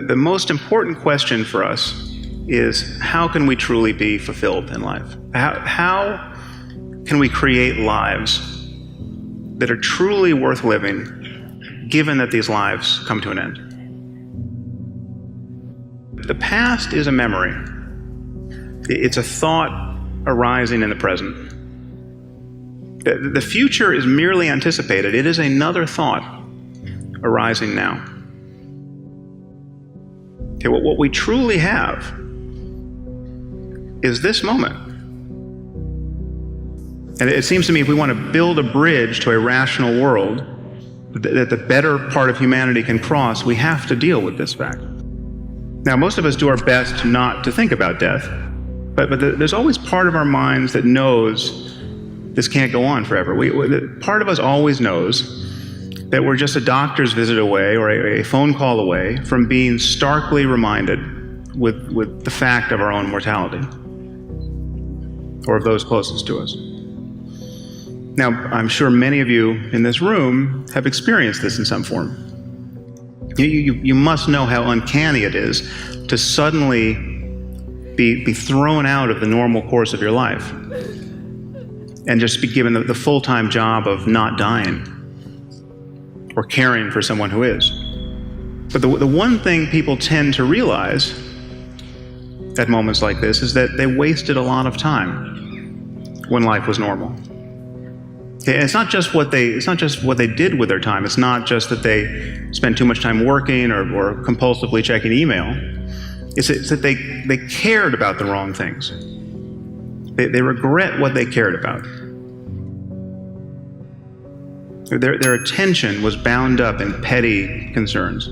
The most important question for us is, how can we truly be fulfilled in life? How can we create lives that are truly worth living, given that these lives come to an end? The past is a memory. It's a thought arising in the present. The future is merely anticipated. It is another thought arising now. Okay, what we truly have is this moment. And it seems to me, if we want to build a bridge to a rational world that the better part of humanity can cross, we have to deal with this fact. Now, most of us do our best not to think about death, but there's always part of our minds that knows this can't go on forever. Part of us always knows that we're just a doctor's visit away or a phone call away from being starkly reminded with the fact of our own mortality, or of those closest to us. Now, I'm sure many of you in this room have experienced this in some form. You must know how uncanny it is to suddenly be thrown out of the normal course of your life and just be given the full-time job of not dying or caring for someone who is. But the one thing people tend to realize at moments like this is that they wasted a lot of time when life was normal. Okay, and it's not just what they did with their time. It's not just that they spent too much time working or compulsively checking email. It's that they cared about the wrong things. They regret what they cared about. Their attention was bound up in petty concerns,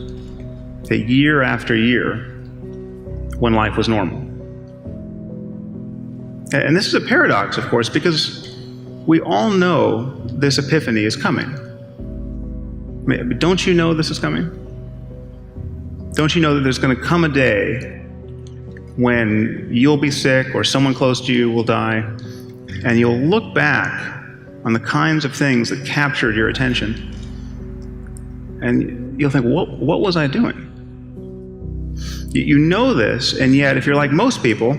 year after year, when life was normal. And this is a paradox, of course, because we all know this epiphany is coming. I mean, don't you know this is coming? Don't you know that there's going to come a day when you'll be sick or someone close to you will die, and you'll look back on the kinds of things that captured your attention, and you'll think, what was I doing? You know this, and yet if you're like most people,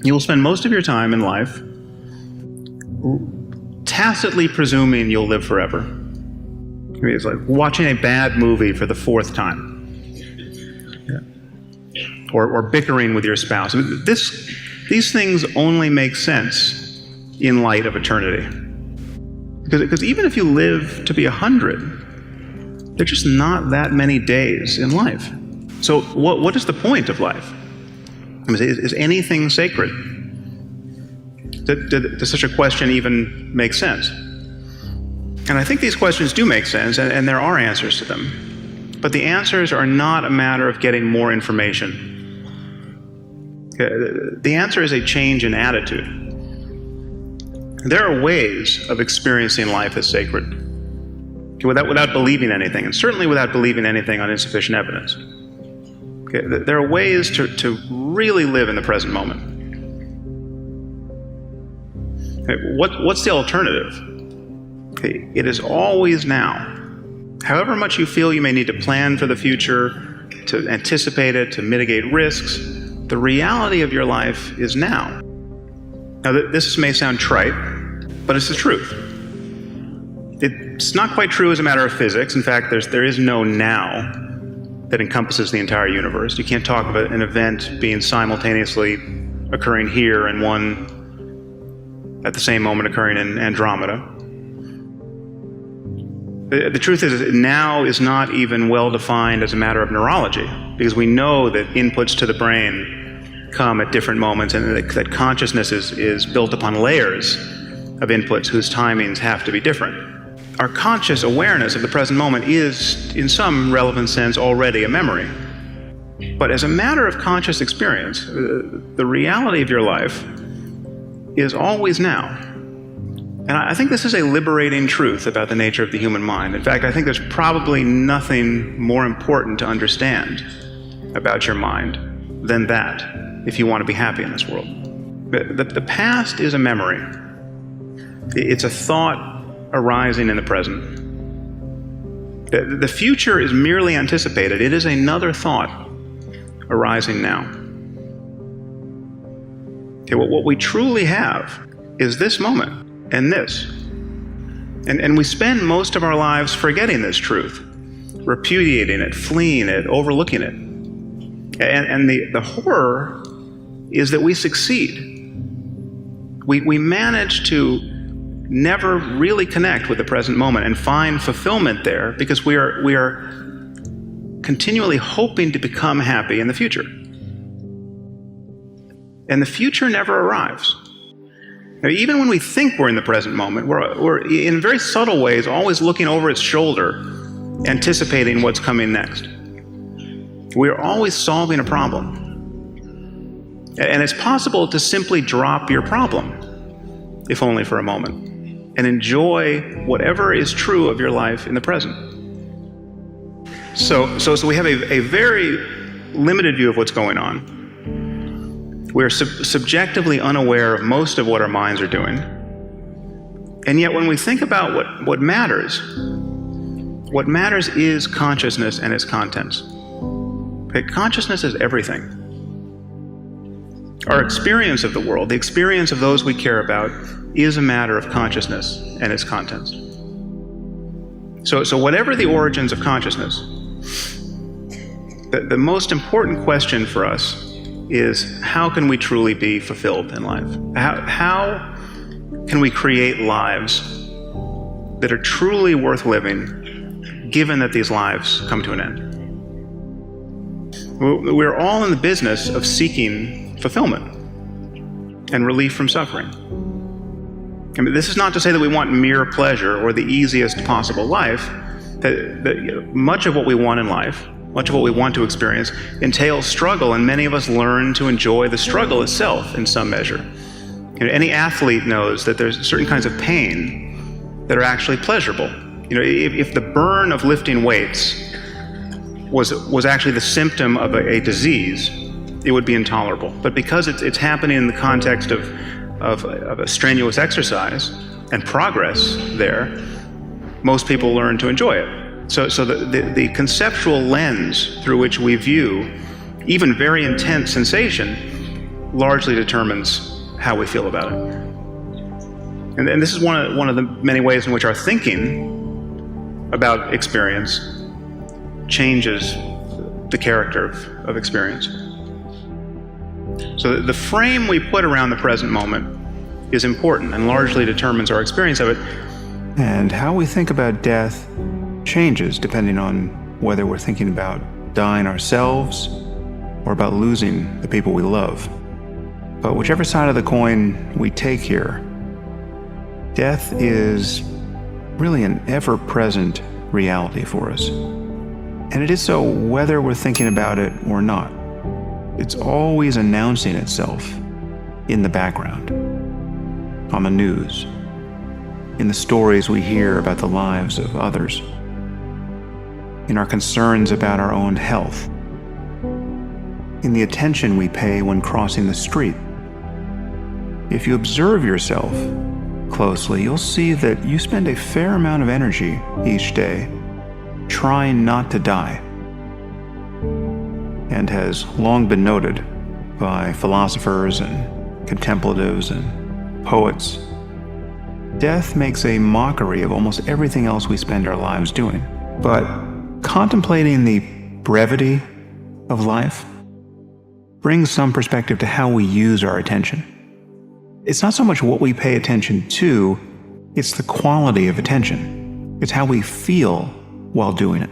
you'll spend most of your time in life tacitly presuming you'll live forever. I mean, it's like watching a bad movie for the fourth time. Or bickering with your spouse. I mean, these things only make sense in light of eternity. Because even if you live to be 100, there's just not that many days in life. So what is the point of life? I mean, is anything sacred? Does such a question even make sense? And I think these questions do make sense, and there are answers to them. But the answers are not a matter of getting more information. The answer is a change in attitude. There are ways of experiencing life as sacred, without believing anything, and certainly without believing anything on insufficient evidence. There are ways to really live in the present moment. What's the alternative? It is always now. However much you feel you may need to plan for the future, to anticipate it, to mitigate risks, the reality of your life is now. Now, this may sound trite, but it's the truth. It's not quite true as a matter of physics. In fact, there is no now that encompasses the entire universe. You can't talk of an event being simultaneously occurring here and one at the same moment occurring in Andromeda. The truth is, now is not even well defined as a matter of neurology, because we know that inputs to the brain come at different moments, and that consciousness is built upon layers of inputs whose timings have to be different. Our conscious awareness of the present moment is, in some relevant sense, already a memory. But as a matter of conscious experience, the reality of your life is always now. And I think this is a liberating truth about the nature of the human mind. In fact, I think there's probably nothing more important to understand about your mind than that, if you want to be happy in this world. The past is a memory. It's a thought arising in the present. The future is merely anticipated. It is another thought arising now. Okay, what we truly have is this moment and this. And we spend most of our lives forgetting this truth, repudiating it, fleeing it, overlooking it. And the horror is that we succeed. We manage to never really connect with the present moment and find fulfillment there because we are continually hoping to become happy in the future. And the future never arrives. Now, even when we think we're in the present moment, we're in very subtle ways always looking over its shoulder, anticipating what's coming next. We're always solving a problem. And it's possible to simply drop your problem, if only for a moment, and enjoy whatever is true of your life in the present. So we have a very limited view of what's going on. We're subjectively unaware of most of what our minds are doing. And yet when we think about what matters is consciousness and its contents. Okay, consciousness is everything. Our experience of the world, the experience of those we care about, is a matter of consciousness and its contents. So whatever the origins of consciousness, the most important question for us is, how can we truly be fulfilled in life? How can we create lives that are truly worth living, given that these lives come to an end? We're all in the business of seeking fulfillment and relief from suffering. I mean, this is not to say that we want mere pleasure or the easiest possible life. That much of what we want in life, much of what we want to experience, entails struggle, and many of us learn to enjoy the struggle itself in some measure. Any athlete knows that there's certain kinds of pain that are actually pleasurable. If the burn of lifting weights was actually the symptom of a disease, it would be intolerable. But because it's happening in the context of a strenuous exercise and progress there, most people learn to enjoy it. So the conceptual lens through which we view even very intense sensation largely determines how we feel about it. And this is one of the many ways in which our thinking about experience changes the character of experience. So the frame we put around the present moment is important and largely determines our experience of it. And how we think about death changes depending on whether we're thinking about dying ourselves or about losing the people we love. But whichever side of the coin we take here, death is really an ever-present reality for us. And it is so whether we're thinking about it or not. It's always announcing itself in the background, on the news, in the stories we hear about the lives of others, in our concerns about our own health, in the attention we pay when crossing the street. If you observe yourself closely, you'll see that you spend a fair amount of energy each day trying not to die. And has long been noted by philosophers and contemplatives and poets. Death makes a mockery of almost everything else we spend our lives doing. But contemplating the brevity of life brings some perspective to how we use our attention. It's not so much what we pay attention to, it's the quality of attention. It's how we feel while doing it.